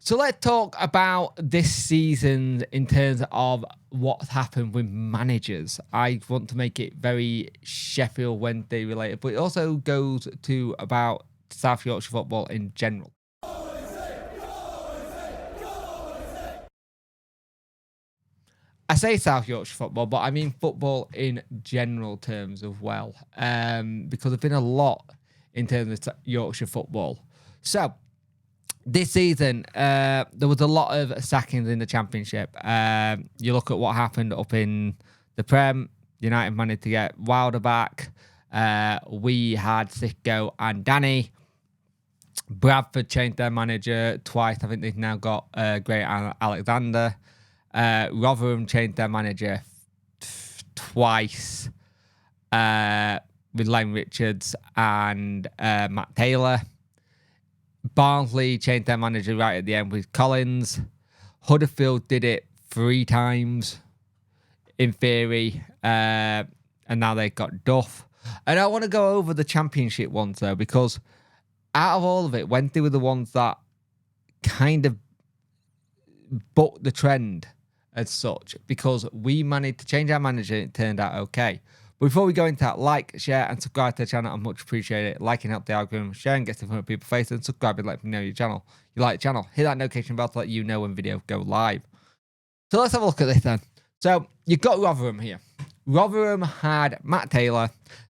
So let's talk about this season in terms of what's happened with managers. I want to make it very Sheffield Wednesday related, but it also goes to about South Yorkshire football in general. I say South Yorkshire football, but I mean football in general terms as well, because there's been a lot in terms of Yorkshire football. So this season, there was a lot of sackings in the Championship. You look at what happened up in the Prem. United managed to get Wilder back. We had Sicko and Danny. Bradford changed their manager twice. I think they've now got Great Alexander. Rotherham changed their manager twice with Len Richards and Matt Taylor. Barnsley changed their manager right at the end with Collins. Huddersfield did it 3 times in theory, and now they've got Duff. And I want to go over the Championship ones though, because out of all of it, Wednesday were the ones that kind of bucked the trend as such, because we managed to change our manager and it turned out okay. But before we go into that, like, share, and subscribe to the channel. I much appreciate it. Liking helps the algorithm, sharing gets in front of people's faces, and subscribing let me know your channel. You like the channel, hit that notification bell to let you know when videos go live. So let's have a look at this then. So you've got Rotherham here. Rotherham had Matt Taylor,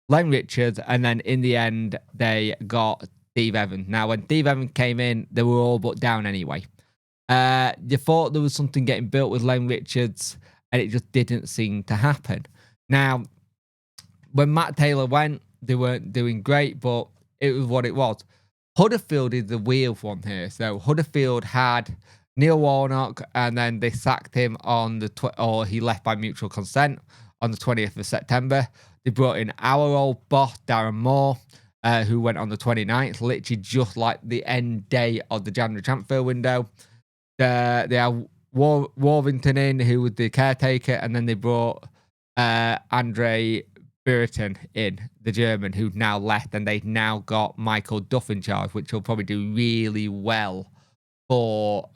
Len Richards, and then in the end they got Steve Evans. Now when Steve Evans came in, they were all but down anyway. You thought there was something getting built with Len Richards, and it just didn't seem to happen. Now, when Matt Taylor went, they weren't doing great, but it was what it was. Huddersfield is the weird one here. So Huddersfield had Neil Warnock, and then they sacked him on the or he left by mutual consent on the 20th of September. They brought in our old boss, Darren Moore, who went on the 29th, literally just like the end day of the January transfer window. They had Warrington in, who was the caretaker, and then they brought Andre Buriton in, the German, who's now left, and they've now got Michael Duff in charge, which will probably do really well for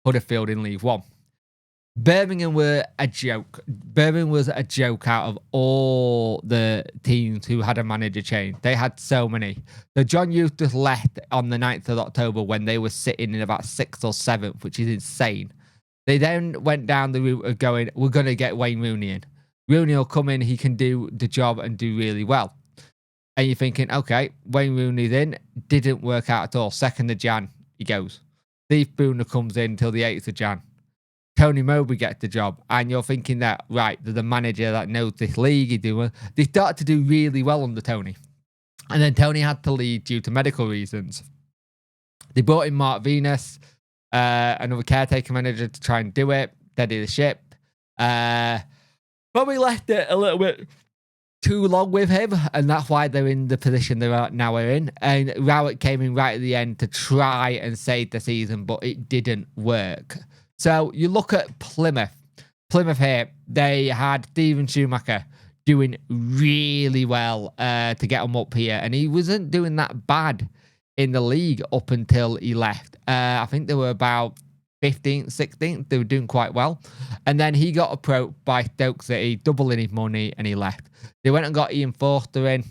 Huddersfield in League One. Birmingham were a joke. Birmingham was a joke out of all the teams who had a manager change. They had so many. So John Eustace left on the 9th of October when they were sitting in about 6th or 7th, which is insane. They then went down the route of going, we're going to get Wayne Rooney in. Rooney will come in, he can do the job and do really well. And you're thinking, okay, Wayne Rooney's in. Didn't work out at all. 2nd of Jan, he goes. Steve Spooner comes in until the 8th of Jan. Tony Mowbray gets the job. And you're thinking that, right, there's a manager that knows this league. They started to do really well under Tony. And then Tony had to leave due to medical reasons. They brought in Mark Venus, another caretaker manager, to try and do it, steady the ship. Probably left it a little bit too long with him, and that's why they're in the position they're now in. And Rowett came in right at the end to try and save the season, but it didn't work. So you look at Plymouth. Plymouth here, they had Steven Schumacher doing really well to get them up here, and he wasn't doing that bad in the league up until he left. I think they were about 15th, 16th. They were doing quite well. And then he got approached by Stoke City, doubling his money, and he left. They went and got Ian Forster in.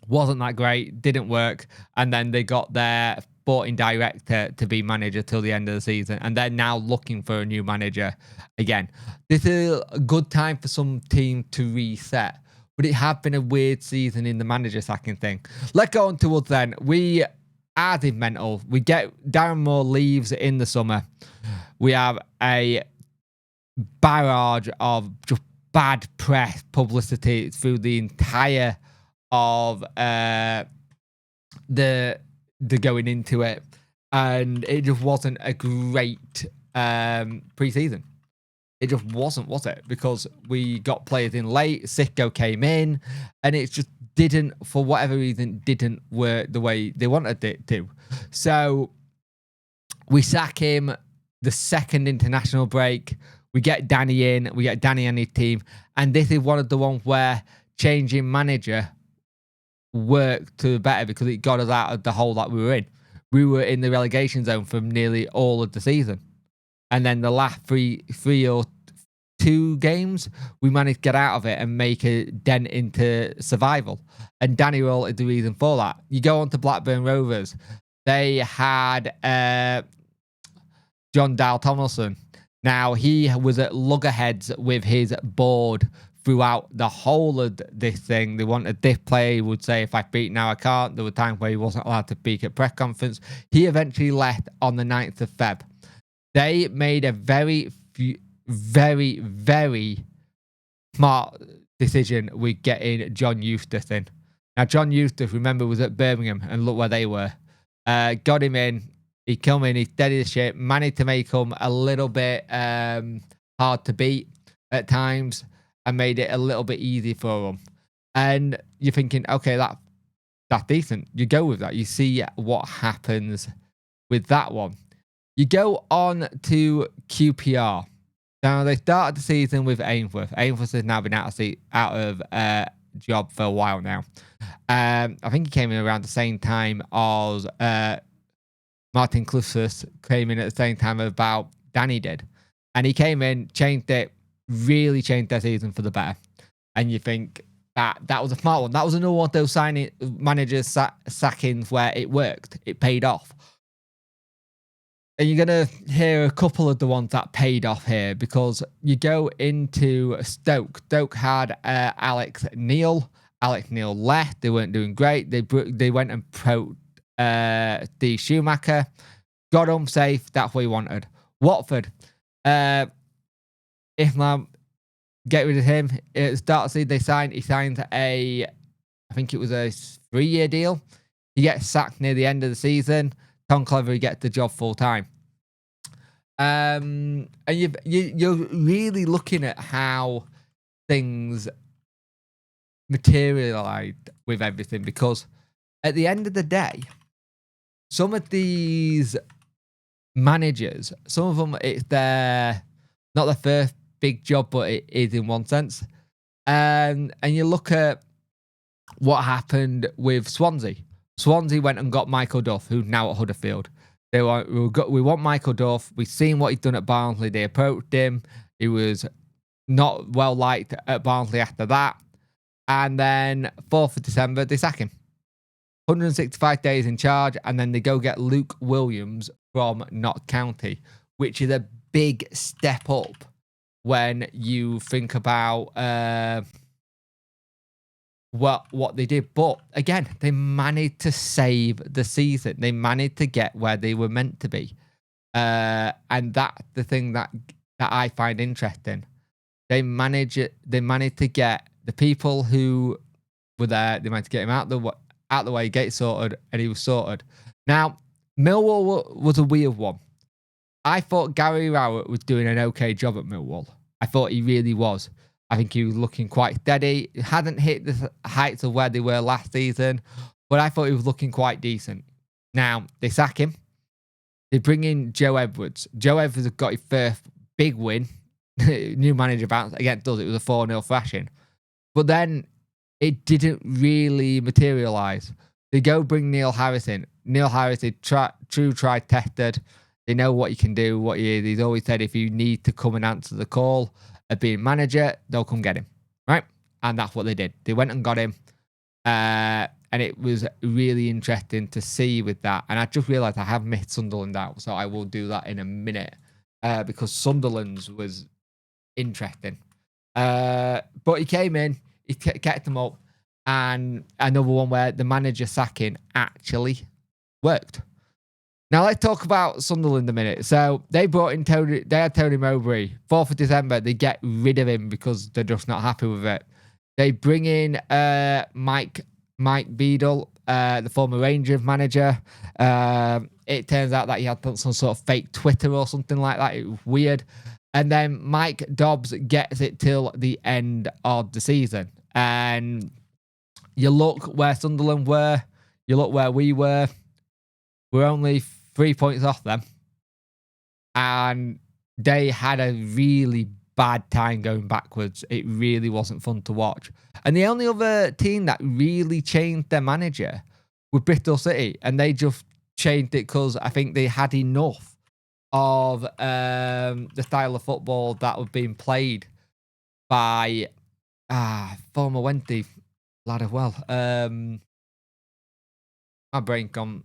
Wasn't that great. Didn't work. And then they got their sporting director to be manager till the end of the season. And they're now looking for a new manager again. This is a good time for some team to reset. But it has been a weird season in the manager sacking thing. Let's go on to us then. We added mental. We get Darren Moore leaves in the summer. We have a barrage of just bad press publicity through the entire of the going into it, and it just wasn't a great pre-season. It just wasn't, was it? Because we got players in late, Sicko came in, and it just didn't, for whatever reason, didn't work the way they wanted it to. So we sack him the second international break. We get Danny in. We get Danny on his team. And this is one of the ones where changing manager work to better because it got us out of the hole that we were in. We were in the relegation zone for nearly all of the season. And then the last three or 2 games, we managed to get out of it and make a dent into survival. And Danny Roll is the reason for that. You go on to Blackburn Rovers. They had John Dale Tomlinson. Now, he was at loggerheads with his board throughout the whole of this thing. They wanted this player. He would say, if I speak now, I can't. There were times where he wasn't allowed to speak at press conference. He eventually left on the 9th of Feb. They made a very, very smart decision with getting John Eustace in. Now, John Eustace, remember, was at Birmingham, and look where they were. Got him in. He come in, he steadied the ship, managed to make him a little bit hard to beat at times, and made it a little bit easy for him. And you're thinking, okay, that's decent. You go with that. You see what happens with that one. You go on to QPR. Now, they started the season with Ainsworth. Ainsworth has now been out of job for a while now. I think he came in around the same time as Martin Clufus came in at the same time about Danny did. And he came in, changed it, really changed their season for the better. And you think that was a smart one. That was another one of those managers sackings where it worked. It paid off. And you're going to hear a couple of the ones that paid off here because you go into Stoke. Stoke had Alex Neil. Alex Neil left. They weren't doing great. They went and pro the Schumacher. Got him safe. That's what he wanted. Watford. Islam, get rid of him. At the start of the season, he signed I think it was a 3-year deal. He gets sacked near the end of the season. Tom Cleverley gets the job full time. And you're really looking at how things materialized with everything, because at the end of the day, some of these managers, some of them, it's not their first big job, but it is in one sense. And you look at what happened with Swansea. Swansea went and got Michael Duff, who's now at Huddersfield. We want Michael Duff. We've seen what he's done at Barnsley. They approached him. He was not well liked at Barnsley after that. And then 4th of December, they sack him. 165 days in charge, and then they go get Luke Williams from Notts County, which is a big step up when you think about what they did. But again, they managed to save the season. They managed to get where they were meant to be. And that's the thing that I find interesting. They managed to get the people who were there, they managed to get him out the way, get it sorted, and he was sorted. Now, Millwall was a weird one. I thought Gary Rowett was doing an okay job at Millwall. I thought he really was. I think he was looking quite steady. He hadn't hit the heights of where they were last season, but I thought he was looking quite decent. Now, they sack him. They bring in Joe Edwards. Joe Edwards has got his first big win. New manager bounce against us. It was a 4-0 thrashing. But then it didn't really materialise. They go bring Neil Harris in. Neil Harris is tried, tested. They know what he can do, what he is. He's always said if you need to come and answer the call of being manager, they'll come get him. Right? And that's what they did. They went and got him. And it was really interesting to see with that. And I just realised I have missed Sunderland out. So I will do that in a minute. Because Sunderland's was interesting. But he came in. He kept them up. And another one where the manager sacking actually worked. Now, let's talk about Sunderland a minute. So, they brought in they had Tony Mowbray. 4th of December, they get rid of him because they're just not happy with it. They bring in Mike Beadle, the former Rangers manager. It turns out that he had some sort of fake Twitter or something like that. It was weird. And then Mike Dobbs gets it till the end of the season. And you look where Sunderland were. You look where we were. We're only 3 points off them. And they had a really bad time going backwards. It really wasn't fun to watch. And the only other team that really changed their manager was Bristol City, and they just changed it because I think they had enough of the style of football that was being played by former Wendy lad as well. My brain gone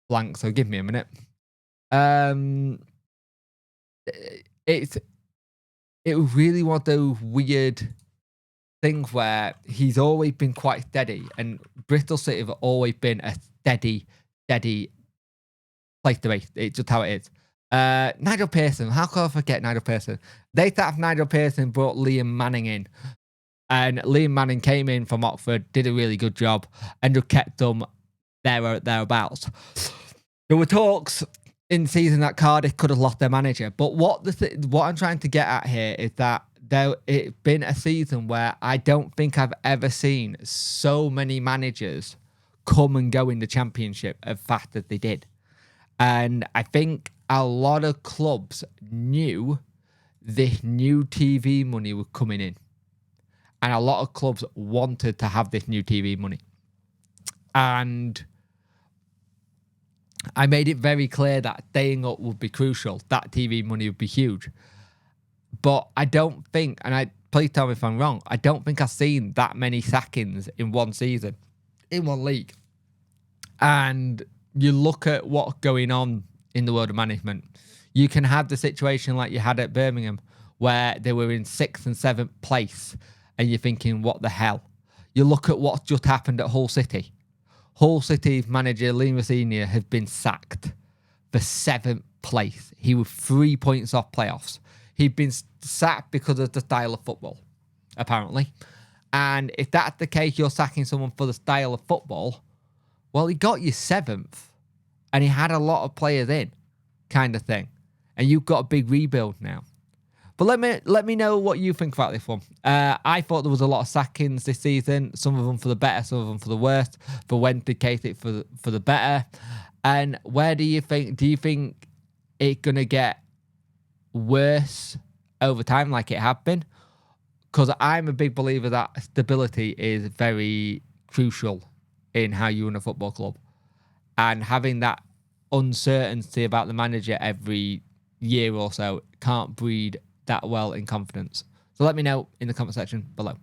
blank, so give me a minute. It was really one of those weird things where he's always been quite steady, and Bristol City have always been a steady place to be. It's just how it is. Nigel Pearson. How could I forget Nigel Pearson? They thought Nigel Pearson brought Liam Manning in. And Liam Manning came in from Oxford, did a really good job, and just kept them thereabouts. There were talks in season that Cardiff could have lost their manager. But what I'm trying to get at here is that it's been a season where I don't think I've ever seen so many managers come and go in the Championship as fast as they did. And I think a lot of clubs knew this new TV money was coming in. And a lot of clubs wanted to have this new TV money. And I made it very clear that staying up would be crucial. That TV money would be huge. But I don't think, and please tell me if I'm wrong, I don't think I've seen that many sackings in one season, in one league. And you look at what's going on in the world of management. You can have the situation like you had at Birmingham, where they were in 6th and 7th place, and you're thinking, what the hell? You look at what's just happened at Hull City. Hull City's manager, Liam Senior, has been sacked for 7th place. He was 3 points off playoffs. He'd been sacked because of the style of football, apparently. And if that's the case, you're sacking someone for the style of football, well, he got you 7th, and he had a lot of players in, kind of thing. And you've got a big rebuild now. But let me know what you think about this one. I thought there was a lot of sackings this season. Some of them for the better, some of them for the worst. For Wednesday case, it for the better. And where do you think? Do you think it's gonna get worse over time, like it have been? Because I'm a big believer that stability is very crucial in how you run a football club, and having that uncertainty about the manager every year or so can't breed that well in confidence. So let me know in the comment section below.